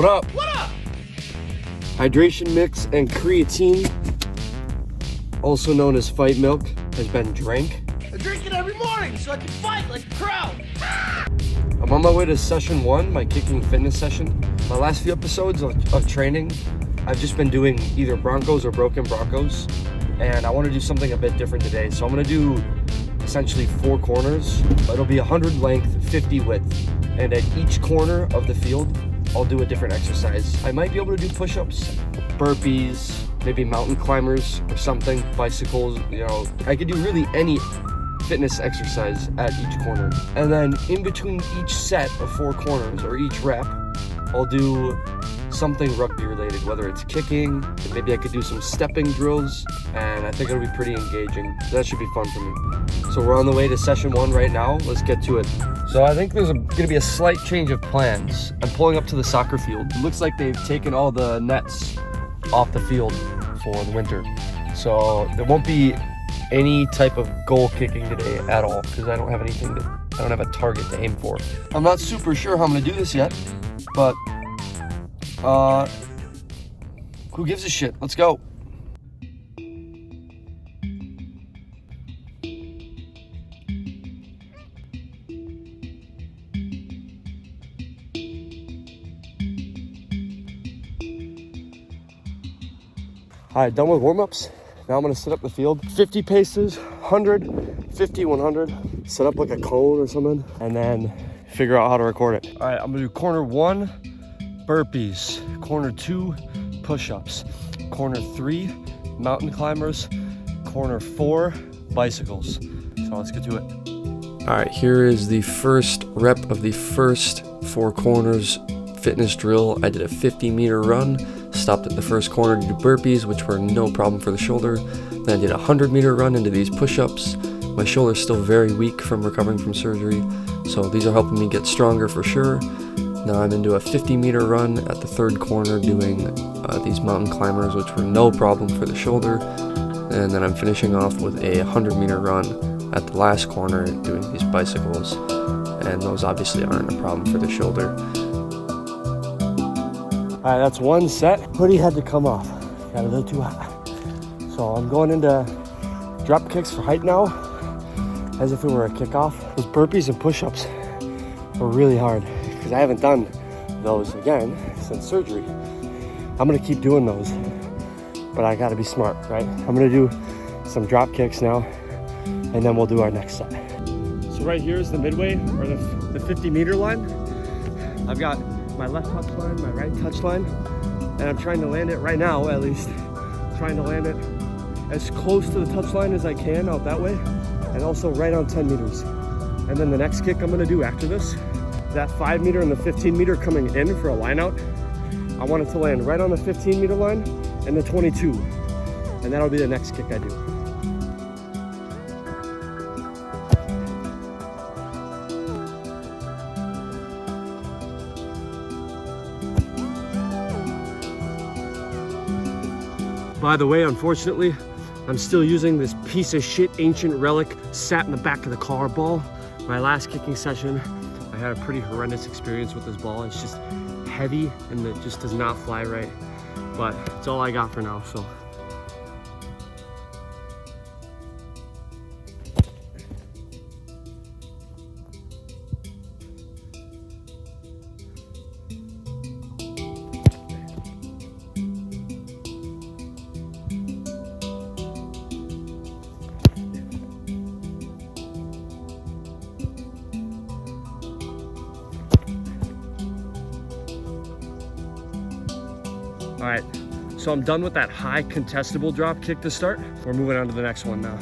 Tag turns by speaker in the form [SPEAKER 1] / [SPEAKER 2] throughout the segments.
[SPEAKER 1] What up?
[SPEAKER 2] What up?
[SPEAKER 1] Hydration mix and creatine, also known as fight milk, has been drank.
[SPEAKER 2] I drink it every morning so I can fight like a pro.
[SPEAKER 1] I'm on my way to session 1, my kicking fitness session. My last few episodes of training, I've just been doing either Broncos or broken Broncos, and I want to do something a bit different today. So I'm going to do essentially 4 corners. It'll be 100 length, 50 width, and at each corner of the field, I'll do a different exercise. I might be able to do push-ups, burpees, maybe mountain climbers or something, bicycles, you know. I could do really any fitness exercise at each corner. And then in between each set of 4 corners or each rep, I'll do something rugby related, whether it's kicking, maybe I could do some stepping drills, and I think it'll be pretty engaging. That should be fun for me. So we're on the way to session 1 right now. Let's get to it. So I think there's gonna be a slight change of plans. I'm pulling up to the soccer field. It looks like they've taken all the nets off the field for the winter. So there won't be any type of goal kicking today at all, because I don't have a target to aim for. I'm not super sure how I'm gonna do this yet, but who gives a shit? Let's go. All right, done with warm-ups. Now I'm gonna set up the field. 50 paces, 100, 50, 100. Set up like a cone or something, and then figure out how to record it. All right, I'm gonna do corner 1, burpees. Corner 2, push-ups. Corner 3, mountain climbers. Corner 4, bicycles. So let's get to it. All right, here is the first rep of the first 4 corners fitness drill. I did a 50-meter run. Stopped at the first corner to do burpees, which were no problem for the shoulder. Then I did a 100-meter run into these push-ups. My shoulder's still very weak from recovering from surgery, so these are helping me get stronger for sure. Now I'm into a 50-meter run at the third corner doing these mountain climbers, which were no problem for the shoulder. And then I'm finishing off with a 100-meter run at the last corner doing these bicycles, and those obviously aren't a problem for the shoulder. All right, that's 1 set. Hoodie had to come off. Got a little too hot. So I'm going into drop kicks for height now, as if it were a kickoff. Those burpees and push-ups were really hard because I haven't done those again since surgery. I'm gonna keep doing those, but I gotta be smart, right? I'm gonna do some drop kicks now, and then we'll do our next set. So right here is the midway, or the 50-meter line. I've got my left touch line, my right touch line, and I'm trying to land it right now, at least. Trying to land it as close to the touch line as I can out that way, and also right on 10 meters. And then the next kick I'm gonna do after this, that 5-meter and the 15-meter coming in for a line out, I want it to land right on the 15-meter line and the 22. And that'll be the next kick I do. By the way, unfortunately, I'm still using this piece of shit ancient relic sat in the back of the car ball. My last kicking session, I had a pretty horrendous experience with this ball. It's just heavy and it just does not fly right. But it's all I got for now, so. All right, so I'm done with that high contestable drop kick to start. We're moving on to the next one now.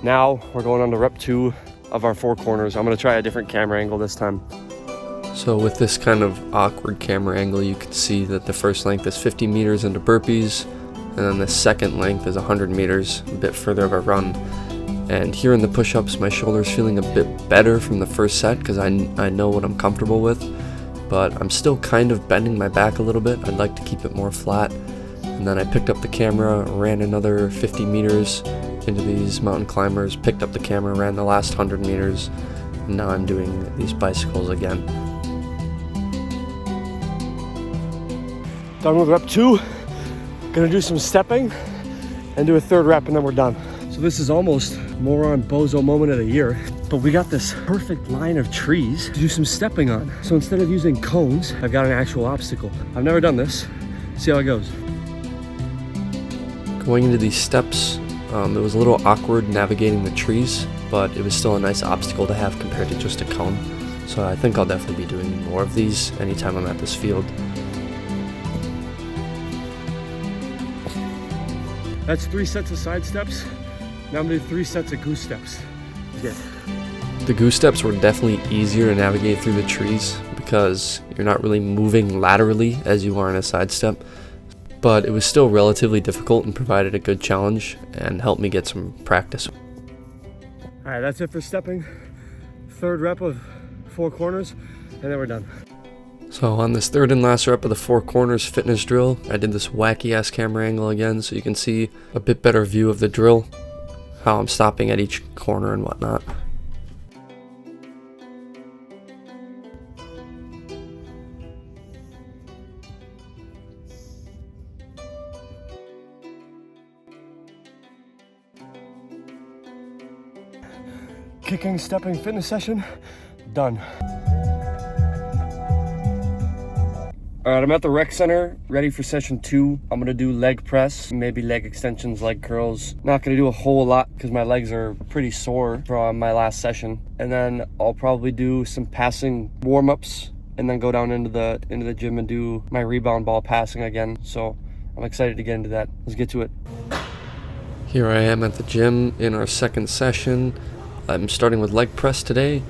[SPEAKER 1] Now we're going on to rep 2 of our 4 corners. I'm gonna try a different camera angle this time. So with this kind of awkward camera angle, you can see that the first length is 50 meters into burpees, and then the second length is 100 meters, a bit further of a run.
[SPEAKER 3] And here in the push-ups, my shoulder's feeling a bit better from the first set because I know what I'm comfortable with, but I'm still kind of bending my back a little bit. I'd like to keep it more flat. And then I picked up the camera, ran another 50 meters into these mountain climbers, picked up the camera, ran the last 100 meters, and now I'm doing these bicycles again.
[SPEAKER 1] Done with rep 2. Gonna do some stepping and do a third rep and then we're done. So this is almost moron bozo moment of the year, but we got this perfect line of trees to do some stepping on. So instead of using cones, I've got an actual obstacle. I've never done this. See how it goes.
[SPEAKER 3] Going into these steps, it was a little awkward navigating the trees, but it was still a nice obstacle to have compared to just a cone. So I think I'll definitely be doing more of these anytime I'm at this field.
[SPEAKER 1] That's 3 sets of side steps. Now I'm gonna do 3 sets of goose steps. Yeah.
[SPEAKER 3] The goose steps were definitely easier to navigate through the trees because you're not really moving laterally as you are in a side step. But it was still relatively difficult and provided a good challenge and helped me get some practice.
[SPEAKER 1] All right, that's it for stepping. Third rep of 4 corners, and then we're done.
[SPEAKER 3] So on this third and last rep of the 4 corners fitness drill, I did this wacky ass camera angle again so you can see a bit better view of the drill, how I'm stopping at each corner and whatnot.
[SPEAKER 1] Kicking, stepping fitness session, done. All right, I'm at the rec center, ready for session 2. I'm gonna do leg press, maybe leg extensions, leg curls. Not gonna do a whole lot because my legs are pretty sore from my last session. And then I'll probably do some passing warm-ups and then go down into the gym and do my rebound ball passing again. So I'm excited to get into that. Let's get to it.
[SPEAKER 3] Here I am at the gym in our second session. I'm starting with leg press today.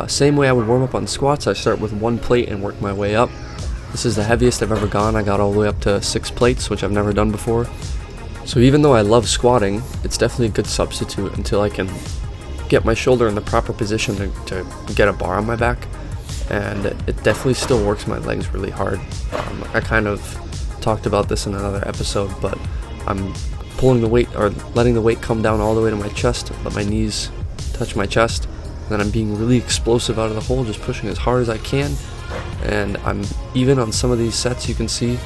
[SPEAKER 3] Same way I would warm up on squats. I start with 1 plate and work my way up. This is the heaviest I've ever gone. I got all the way up to 6 plates, which I've never done before. So even though I love squatting, it's definitely a good substitute until I can get my shoulder in the proper position to get a bar on my back. And it definitely still works my legs really hard. I kind of talked about this in another episode, but I'm pulling the weight or letting the weight come down all the way to my chest, let my knees touch my chest, and then I'm being really explosive out of the hole, just pushing as hard as I can. And I'm even on some of these sets, you can see,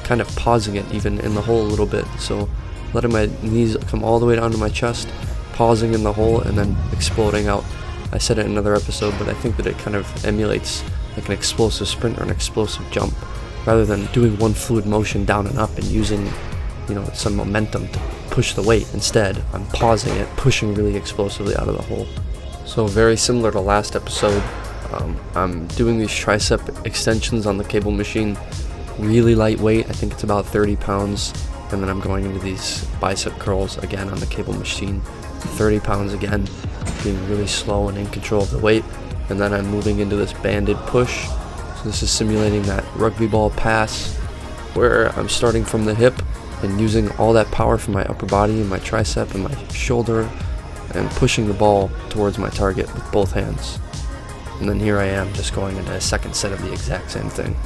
[SPEAKER 3] kind of pausing it even in the hole a little bit. So letting my knees come all the way down to my chest, pausing in the hole, and then exploding out. I said it in another episode, but I think that it kind of emulates like an explosive sprint or an explosive jump, rather than doing one fluid motion down and up and using, some momentum to push the weight. Instead, I'm pausing it, pushing really explosively out of the hole. So very similar to last episode, I'm doing these tricep extensions on the cable machine, really lightweight. I think it's about 30 pounds. And then I'm going into these bicep curls again on the cable machine, 30 pounds again, being really slow and in control of the weight. And then I'm moving into this banded push. So this is simulating that rugby ball pass where I'm starting from the hip and using all that power from my upper body and my tricep and my shoulder and pushing the ball towards my target with both hands. And then here I am just going into a second set of the exact same thing.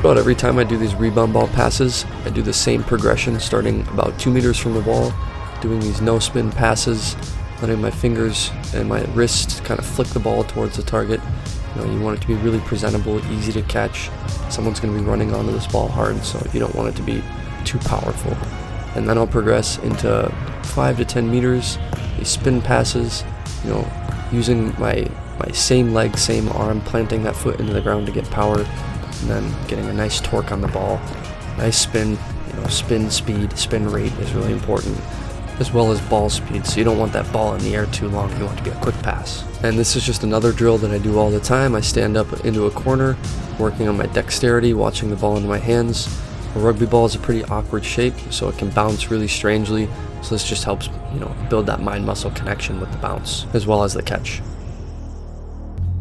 [SPEAKER 3] About every time I do these rebound ball passes, I do the same progression, starting about 2 meters from the ball, doing these no spin passes, letting my fingers and my wrist kind of flick the ball towards the target. You want it to be really presentable, easy to catch. Someone's going to be running onto this ball hard, so you don't want it to be too powerful. And then I'll progress into 5 to 10 meters, these spin passes, using my same leg, same arm, planting that foot into the ground to get power, and then getting a nice torque on the ball. Nice spin, spin speed, spin rate is really important. as well as ball speed, so you don't want that ball in the air too long, you want it to be a quick pass. And this is just another drill that I do all the time. I stand up into a corner, working on my dexterity, watching the ball into my hands. A rugby ball is a pretty awkward shape, so it can bounce really strangely, so this just helps, build that mind-muscle connection with the bounce, as well as the catch.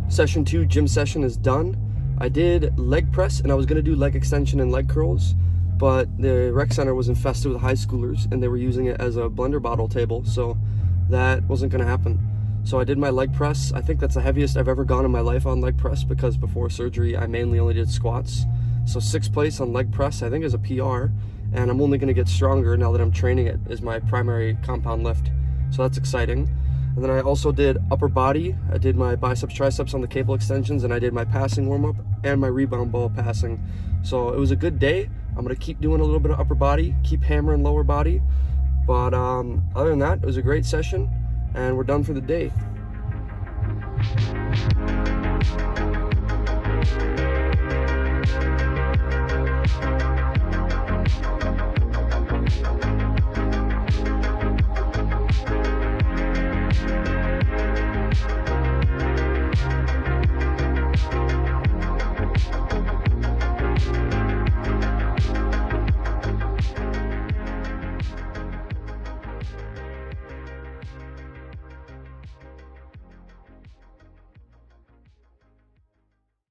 [SPEAKER 1] Session 2 gym session is done. I did leg press and I was gonna do leg extension and leg curls, but the rec center was infested with high schoolers and they were using it as a blender bottle table, so that wasn't gonna happen. So I did my leg press. I think that's the heaviest I've ever gone in my life on leg press, because before surgery I mainly only did squats. So 6th place on leg press I think is a PR, and I'm only gonna get stronger now that I'm training it as my primary compound lift. So that's exciting. And then I also did upper body. I did my biceps, triceps on the cable extensions, and I did my passing warm-up and my rebound ball passing. So it was a good day. I'm gonna keep doing a little bit of upper body, keep hammering lower body. But other than that, it was a great session, and we're done for the day.